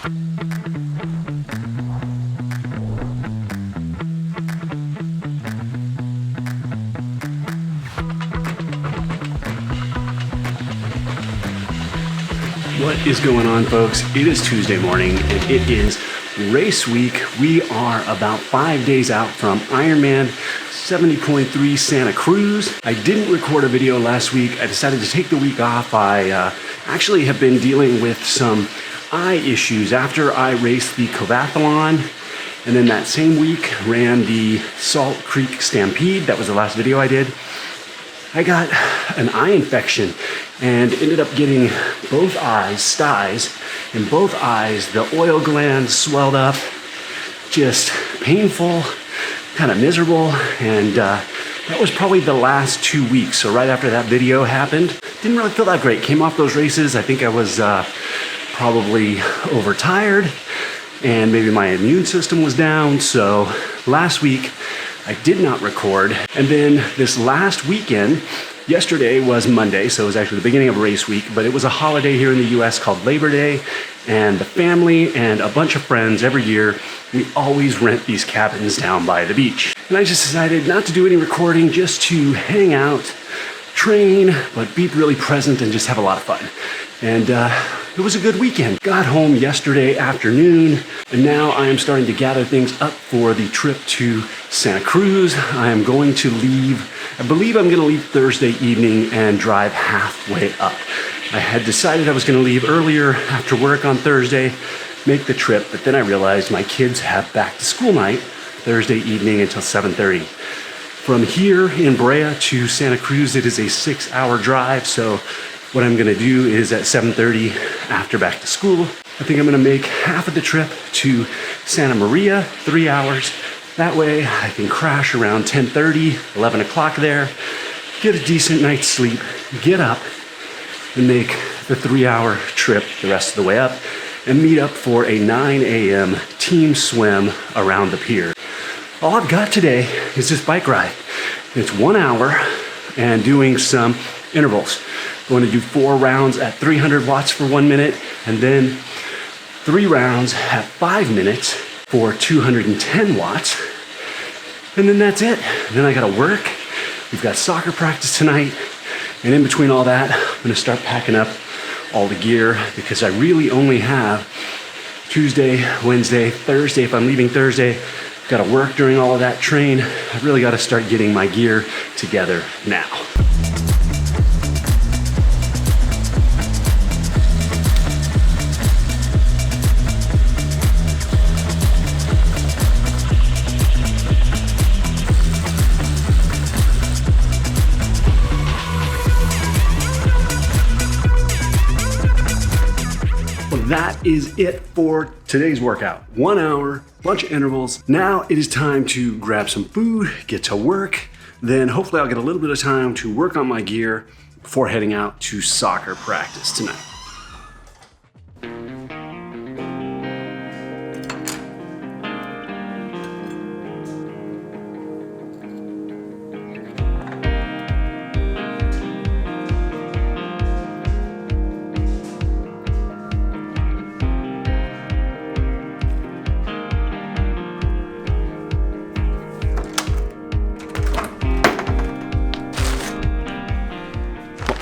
What is going on, folks? It is Tuesday morning and it is race week. We are about 5 days out from Ironman 70.3 Santa Cruz. I didn't record a video last week. I decided to take the week off. I actually have been dealing with some eye issues after I raced the Triathlon, and then that same week ran the Salt Creek Stampede. That was the last video I did. I got an eye infection and ended up getting both eyes, styes, in both eyes. The oil glands swelled up, just painful, kind of miserable, and that was probably the last 2 weeks. So right after that video happened, didn't really feel that great. Came off those races, I think I was probably overtired, and maybe my immune system was down. So last week, I did not record. And then this last weekend, yesterday was Monday, so it was actually the beginning of race week, but it was a holiday here in the US called Labor Day, and the family and a bunch of friends every year, we always rent these cabins down by the beach. And I just decided not to do any recording, just to hang out, train, but be really present and just have a lot of fun. And it was a good weekend. Got home yesterday afternoon, and now I am starting to gather things up for the trip to Santa Cruz. I am going to leave, I believe I'm gonna leave Thursday evening and drive halfway up. I had decided I was gonna leave earlier after work on Thursday, make the trip, but then I realized my kids have back to school night Thursday evening until 7:30. From here in Brea to Santa Cruz, it is a 6-hour drive, so what I'm gonna do is at 7:30 after back to school, I think I'm gonna make half of the trip to Santa Maria, 3 hours. That way I can crash around 10:30, 11 o'clock there, get a decent night's sleep, get up, and make the 3-hour trip the rest of the way up, and meet up for a 9 a.m. team swim around the pier. All I've got today is this bike ride. It's 1 hour and doing some intervals. Going to do 4 rounds at 300 watts for 1 minute, and then 3 rounds at 5 minutes for 210 watts. And then that's it. And then I gotta work. We've got soccer practice tonight. And in between all that, I'm gonna start packing up all the gear, because I really only have Tuesday, Wednesday, Thursday. If I'm leaving Thursday, gotta work during all of that, train. I really gotta start getting my gear together now. That is it for today's workout. 1 hour, bunch of intervals. Now it is time to grab some food, get to work. Then hopefully I'll get a little bit of time to work on my gear before heading out to soccer practice tonight.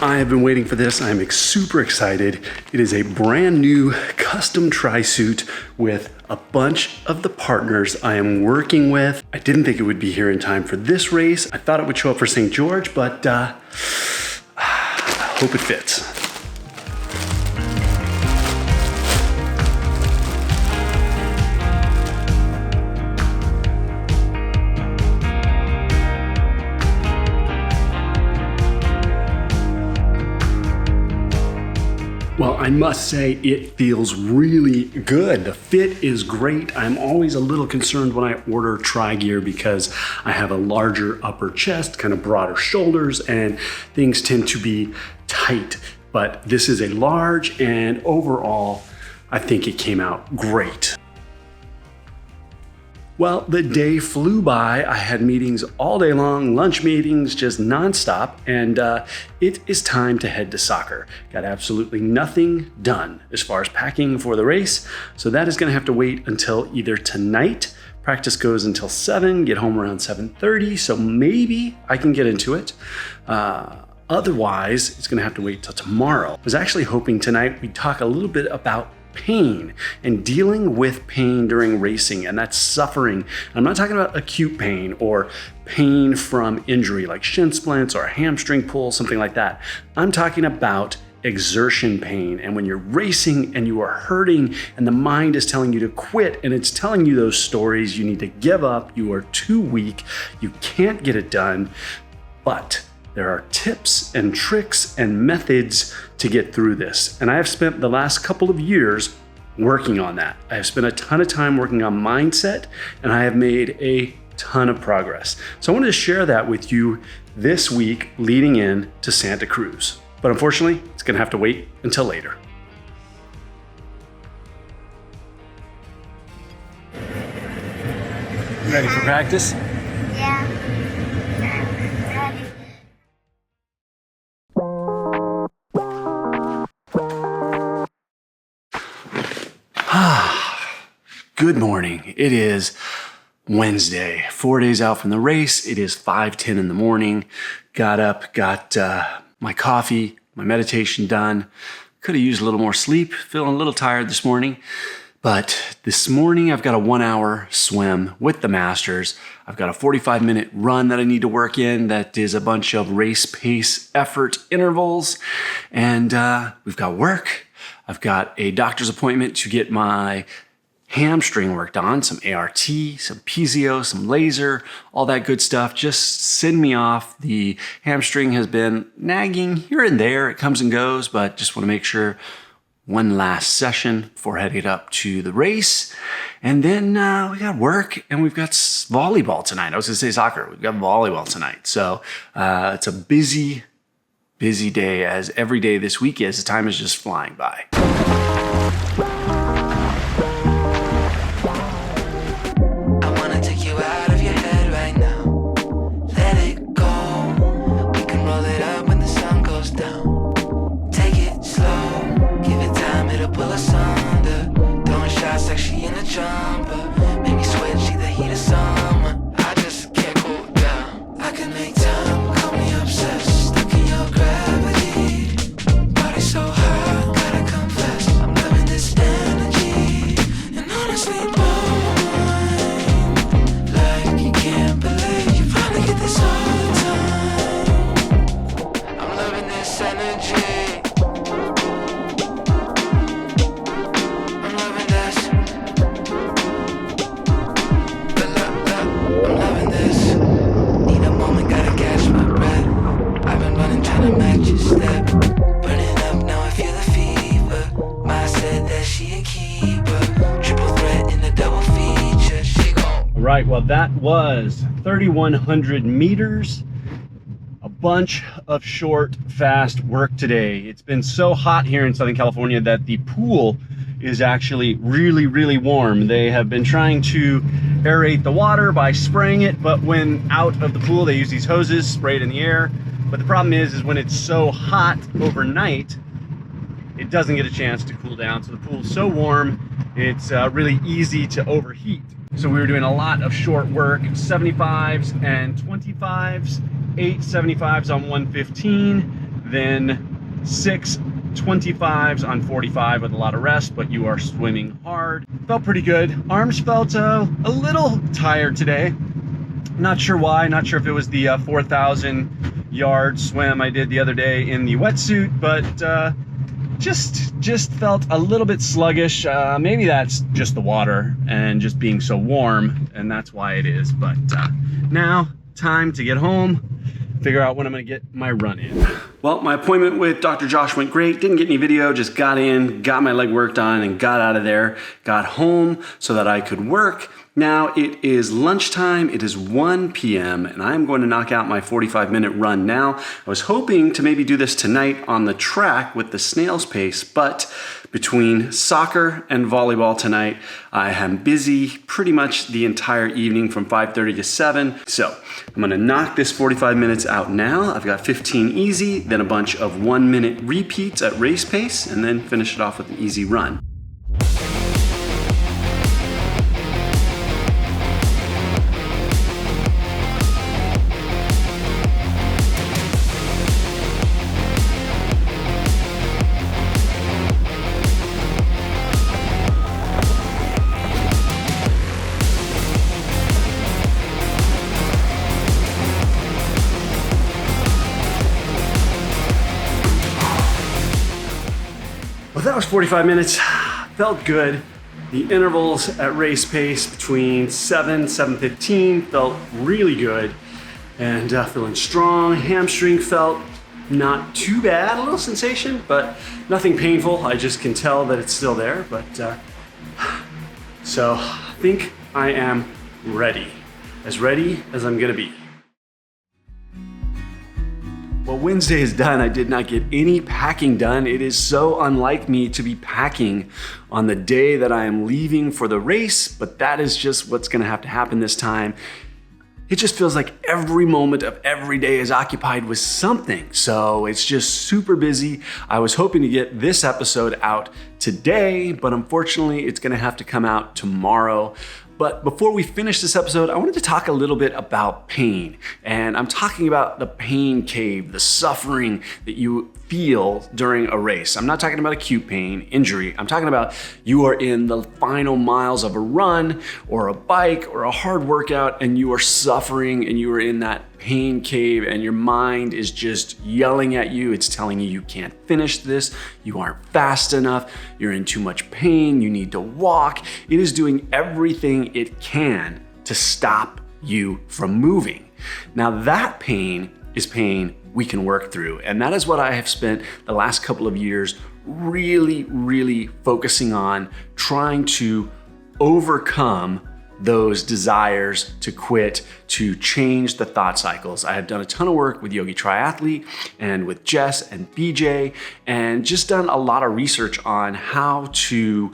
I have been waiting for this. I'm super excited. It is a brand new custom tri-suit with a bunch of the partners I am working with. I didn't think it would be here in time for this race. I thought it would show up for St. George, but I hope it fits. Well, I must say it feels really good. The fit is great. I'm always a little concerned when I order tri gear because I have a larger upper chest, kind of broader shoulders, and things tend to be tight. But this is a large, and overall, I think it came out great. Well, the day flew by. I had meetings all day long, lunch meetings, just nonstop, and it is time to head to soccer. Got absolutely nothing done as far as packing for the race, so that is going to have to wait until either tonight. Practice goes until 7, get home around 7:30, so maybe I can get into it. Otherwise, it's going to have to wait till tomorrow. I was actually hoping tonight we'd talk a little bit about pain and dealing with pain during racing, and that's suffering. I'm not talking about acute pain or pain from injury like shin splints or a hamstring pull, something like that. I'm talking about exertion pain, and when you're racing and you are hurting and the mind is telling you to quit and it's telling you those stories, you need to give up, you are too weak, you can't get it done. But there are tips and tricks and methods to get through this. And I have spent the last couple of years working on that. I have spent a ton of time working on mindset, and I have made a ton of progress. So I wanted to share that with you this week leading in to Santa Cruz. But unfortunately, it's gonna have to wait until later. Ready for practice? Yeah. Good morning. It is Wednesday, 4 days out from the race. It is 5:10 in the morning. Got up, got my coffee, my meditation done. Could have used a little more sleep. Feeling a little tired this morning. But this morning I've got a 1 hour swim with the Masters. I've got a 45-minute run that I need to work in that is a bunch of race pace effort intervals. And we've got work. I've got a doctor's appointment to get my hamstring worked on, some ART, some PZO, some laser, all that good stuff. Just send me off. The hamstring has been nagging here and there. It comes and goes, but just want to make sure one last session before heading up to the race. And then we got work and we've got volleyball tonight. I was going to say soccer. We've got volleyball tonight. So it's a busy day, as every day this week is. The time is just flying by. Right, well, that was 3,100 meters, a bunch of short, fast work today. It's been so hot here in Southern California that the pool is actually really, really warm. They have been trying to aerate the water by spraying it, but when out of the pool, they use these hoses, spray it in the air. But the problem is when it's so hot overnight, it doesn't get a chance to cool down. So the pool's so warm, it's really easy to overheat. So we were doing a lot of short work, 75s and 25s, 8 75s on 115, then 6 25s on 45 with a lot of rest, but you are swimming hard. Felt pretty good. Arms felt a little tired today. Not sure why, not sure if it was the 4,000 yard swim I did the other day in the wetsuit, but just felt a little bit sluggish. Maybe that's just the water and just being so warm, and that's why it is. But now time to get home, figure out when I'm gonna get my run in. Well, my appointment with Dr. Josh went great. Didn't get any video, just got in, got my leg worked on, and got out of there. Got home so that I could work. Now it is lunchtime, it is 1 p.m., and I'm going to knock out my 45-minute run now. I was hoping to maybe do this tonight on the track with the snail's pace, but between soccer and volleyball tonight, I am busy pretty much the entire evening from 5:30 to 7. So I'm gonna knock this 45 minutes out now. I've got 15 easy, then a bunch of 1-minute repeats at race pace, and then finish it off with an easy run. Well, that was 45 minutes. Felt good. The intervals at race pace between 7:15 felt really good, and feeling strong. Hamstring felt not too bad, a little sensation, but nothing painful. I just can tell that it's still there. But so I think I am ready as I'm gonna be. Well, Wednesday is done. I did not get any packing done. It is so unlike me to be packing on the day that I am leaving for the race, but that is just what's gonna have to happen this time. It just feels like every moment of every day is occupied with something. So it's just super busy. I was hoping to get this episode out today, but unfortunately it's gonna have to come out tomorrow. But before we finish this episode, I wanted to talk a little bit about pain. And I'm talking about the pain cave, the suffering that you feel during a race. I'm not talking about acute pain, injury. I'm talking about you are in the final miles of a run or a bike or a hard workout, and you are suffering and you are in that pain cave, and your mind is just yelling at you. It's telling you can't finish this, you aren't fast enough, you're in too much pain, you need to walk. It is doing everything it can to stop you from moving. Now that pain is pain we can work through, and that is what I have spent the last couple of years really focusing on, trying to overcome those desires to quit, to change the thought cycles. I have done a ton of work with YogiTriathlete and with Jess and BJ, and just done a lot of research on how to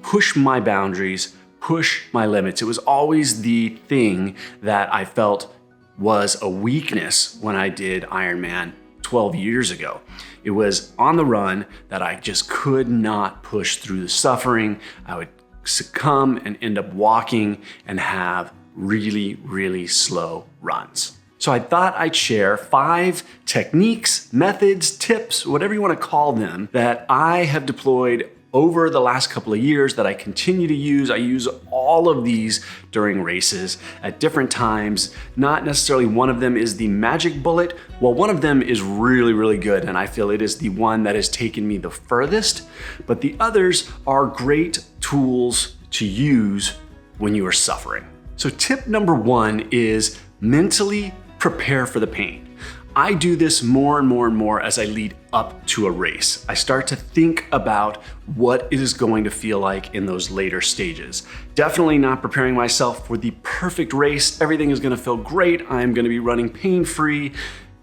push my boundaries, push my limits. It was always the thing that I felt was a weakness when I did Ironman 12 years ago. It was on the run that I just could not push through the suffering. I would succumb and end up walking and have really slow runs. So I thought I'd share 5 techniques, methods, tips, whatever you want to call them, that I have deployed over the last couple of years that I continue to use. I use all of these during races at different times. Not necessarily one of them is the magic bullet. Well, one of them is really good, and I feel it is the one that has taken me the furthest, but the others are great tools to use when you are suffering. So tip number 1 is mentally prepare for the pain. I do this more and more as I lead up to a race. I start to think about what it is going to feel like in those later stages. Definitely not preparing myself for the perfect race. Everything is gonna feel great. I'm gonna be running pain-free.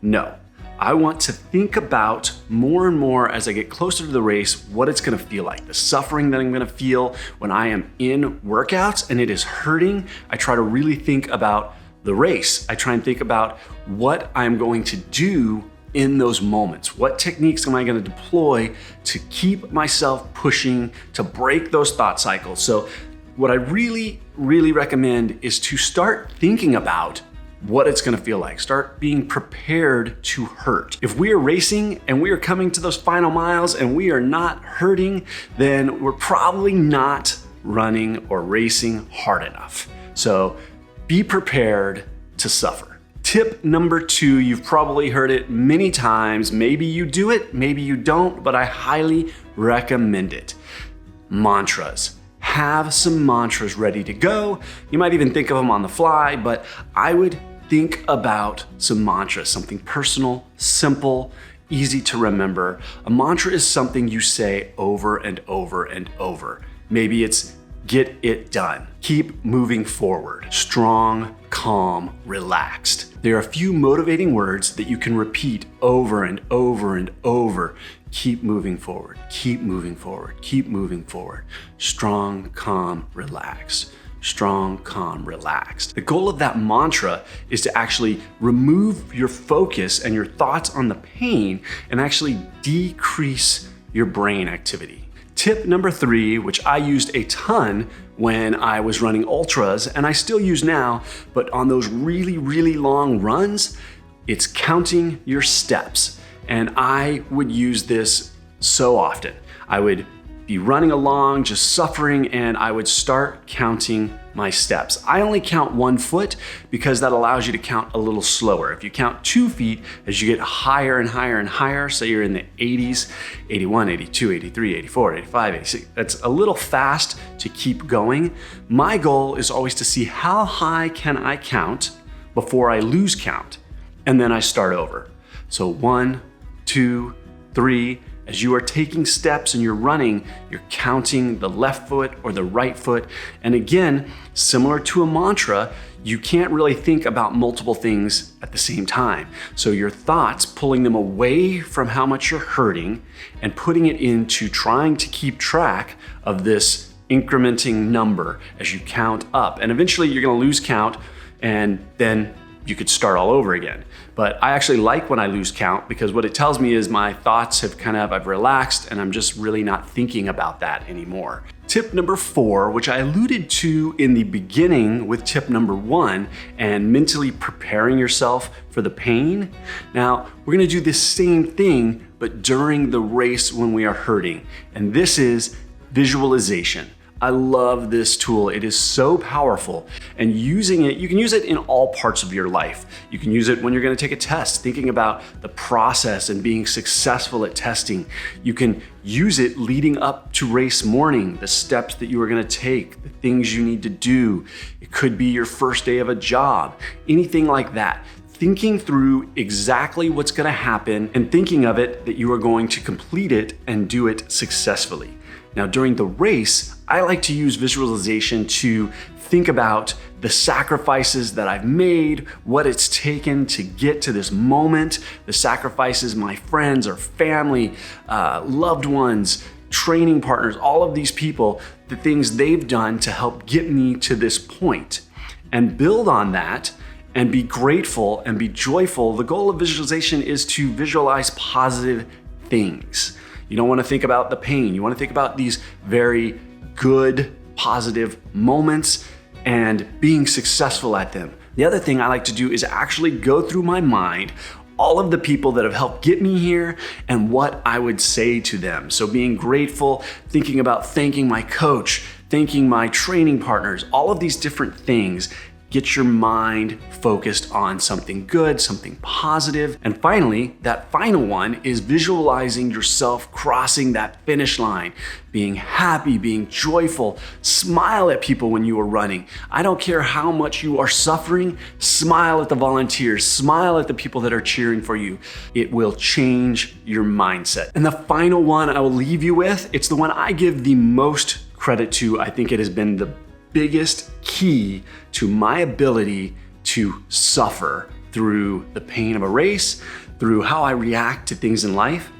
No, I want to think about more and more as I get closer to the race, what it's gonna feel like, the suffering that I'm gonna feel when I am in workouts and it is hurting. I try to really think about the race. I try and think about what I'm going to do in those moments. What techniques am I going to deploy to keep myself pushing, to break those thought cycles? So what I really recommend is to start thinking about what it's going to feel like. Start being prepared to hurt. If we are racing and we are coming to those final miles and we are not hurting, then we're probably not running or racing hard enough. So be prepared to suffer. Tip number 2, you've probably heard it many times. Maybe you do it, maybe you don't, but I highly recommend it. Mantras. Have some mantras ready to go. You might even think of them on the fly, but I would think about some mantras, something personal, simple, easy to remember. A mantra is something you say over and over and over. Maybe it's Get it done. Keep moving forward. Strong, calm, relaxed. There are a few motivating words that you can repeat over and over and over. Keep moving forward. Keep moving forward. Keep moving forward. Strong, calm, relaxed. Strong, calm, relaxed. The goal of that mantra is to actually remove your focus and your thoughts on the pain and actually decrease your brain activity. Tip number 3, which I used a ton when I was running ultras, and I still use now, but on those really, really long runs, it's counting your steps. And I would use this so often. I would be running along, just suffering, and I would start counting my steps. I only count 1 foot because that allows you to count a little slower. If you count 2 feet, as you get higher and higher and higher, say you're in the 80s, 81, 82, 83, 84, 85, 86, that's a little fast to keep going. My goal is always to see how high can I count before I lose count, and then I start over. So 1, 2, 3, as you are taking steps and you're running, you're counting the left foot or the right foot. And again, similar to a mantra, you can't really think about multiple things at the same time. So your thoughts, pulling them away from how much you're hurting and putting it into trying to keep track of this incrementing number as you count up. And eventually you're gonna lose count, and then you could start all over again. But I actually like when I lose count, because what it tells me is my thoughts have I've relaxed, and I'm just really not thinking about that anymore. Tip number 4, which I alluded to in the beginning with tip number 1, and mentally preparing yourself for the pain. Now, we're gonna do this same thing, but during the race when we are hurting. And this is visualization. I love this tool. It is so powerful, and using it, you can use it in all parts of your life. You can use it when you're going to take a test, thinking about the process and being successful at testing. You can use it leading up to race morning, the steps that you are going to take, the things you need to do. It could be your first day of a job, anything like that. Thinking through exactly what's going to happen and thinking of it that you are going to complete it and do it successfully. Now, during the race, I like to use visualization to think about the sacrifices that I've made, what it's taken to get to this moment, the sacrifices my friends or family, loved ones, training partners, all of these people, the things they've done to help get me to this point, and build on that and be grateful and be joyful. The goal of visualization is to visualize positive things. You don't want to think about the pain. You want to think about these very good, positive moments and being successful at them. The other thing I like to do is actually go through my mind all of the people that have helped get me here and what I would say to them. So being grateful, thinking about thanking my coach, thanking my training partners, all of these different things. Get your mind focused on something good, something positive. And finally, that final one is visualizing yourself crossing that finish line, being happy, being joyful, smile at people when you are running. I don't care how much you are suffering, smile at the volunteers, smile at the people that are cheering for you. It will change your mindset. And the final one I will leave you with, it's the one I give the most credit to. I think it has been the biggest key to my ability to suffer through the pain of a race, through how I react to things in life.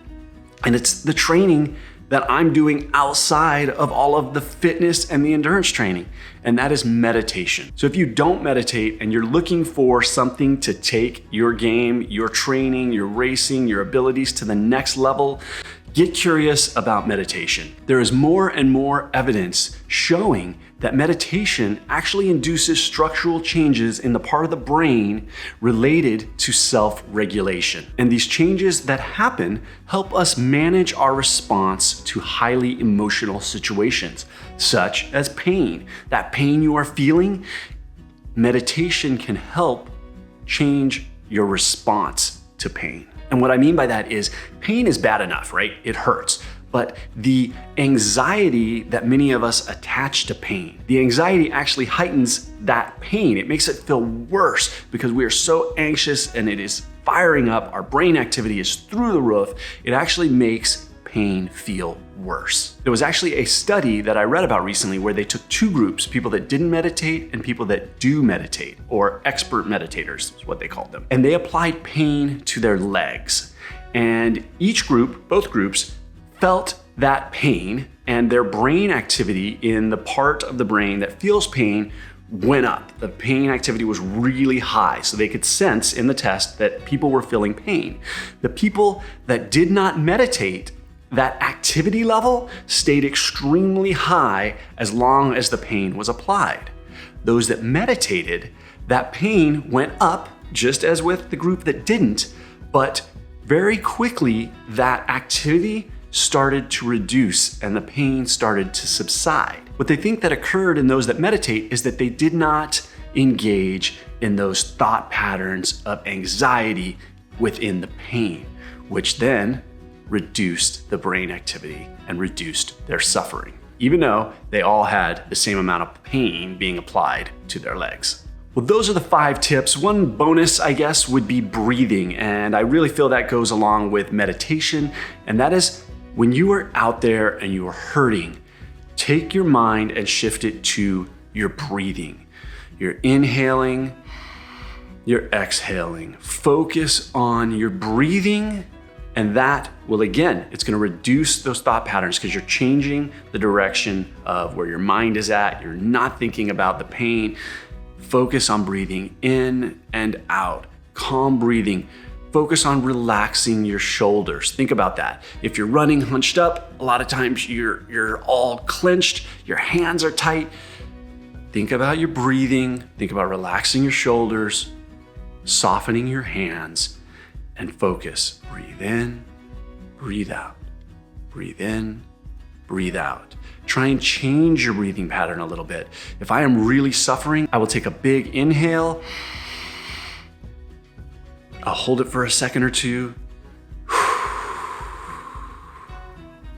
And it's the training that I'm doing outside of all of the fitness and the endurance training, and that is meditation. So if you don't meditate and you're looking for something to take your game, your training, your racing, your abilities to the next level, get curious about meditation. There is more and more evidence showing that meditation actually induces structural changes in the part of the brain related to self-regulation. And these changes that happen help us manage our response to highly emotional situations, such as pain. That pain you are feeling, meditation can help change your response to pain. And what I mean by that is pain is bad enough, right? It hurts. But the anxiety that many of us attach to pain, the anxiety actually heightens that pain. It makes it feel worse because we are so anxious and it is firing up. Our brain activity is through the roof. It actually makes pain feel worse. There was actually a study that I read about recently where they took two groups, people that didn't meditate and people that do meditate, or expert meditators is what they called them. And they applied pain to their legs. And each group, both groups, felt that pain, and their brain activity in the part of the brain that feels pain went up. The pain activity was really high, so they could sense in the test that people were feeling pain. The people that did not meditate, that activity level stayed extremely high as long as the pain was applied. Those that meditated, that pain went up, just as with the group that didn't, but very quickly that activity started to reduce and the pain started to subside. What they think that occurred in those that meditate is that they did not engage in those thought patterns of anxiety within the pain, which then reduced the brain activity and reduced their suffering, even though they all had the same amount of pain being applied to their legs. Well, those are the 5 tips. One bonus, I guess, would be breathing. And I really feel that goes along with meditation. And that is when you are out there and you are hurting, take your mind and shift it to your breathing. You're inhaling, you're exhaling. Focus on your breathing, and that will, again, it's gonna reduce those thought patterns because you're changing the direction of where your mind is at. You're not thinking about the pain. Focus on breathing in and out, calm breathing. Focus on relaxing your shoulders. Think about that. If you're running hunched up, a lot of times you're all clenched, your hands are tight. Think about your breathing, think about relaxing your shoulders, softening your hands, and focus. Breathe in, breathe out. Breathe in, breathe out. Try and change your breathing pattern a little bit. If I am really suffering, I will take a big inhale. I'll hold it for a second or two.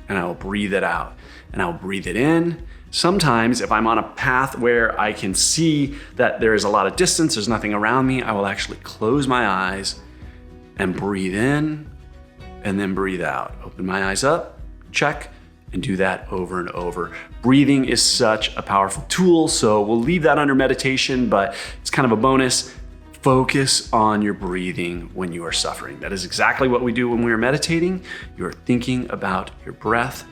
And I will breathe it out. And I'll breathe it in. Sometimes if I'm on a path where I can see that there is a lot of distance, there's nothing around me, I will actually close my eyes and breathe in and then breathe out. Open my eyes up, check, and do that over and over. Breathing is such a powerful tool, so we'll leave that under meditation, but it's kind of a bonus. Focus on your breathing when you are suffering. That is exactly what we do when we are meditating. You're thinking about your breath.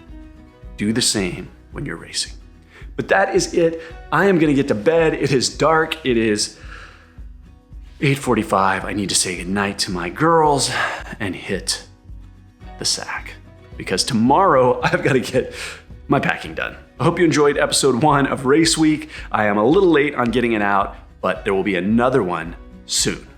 Do the same when you're racing. But that is it. I am gonna get to bed. It is dark. It is 8:45. I need to say goodnight to my girls and hit the sack, because tomorrow I've got to get my packing done. I hope you enjoyed episode 1 of Race Week. I am a little late on getting it out, but there will be another one soon.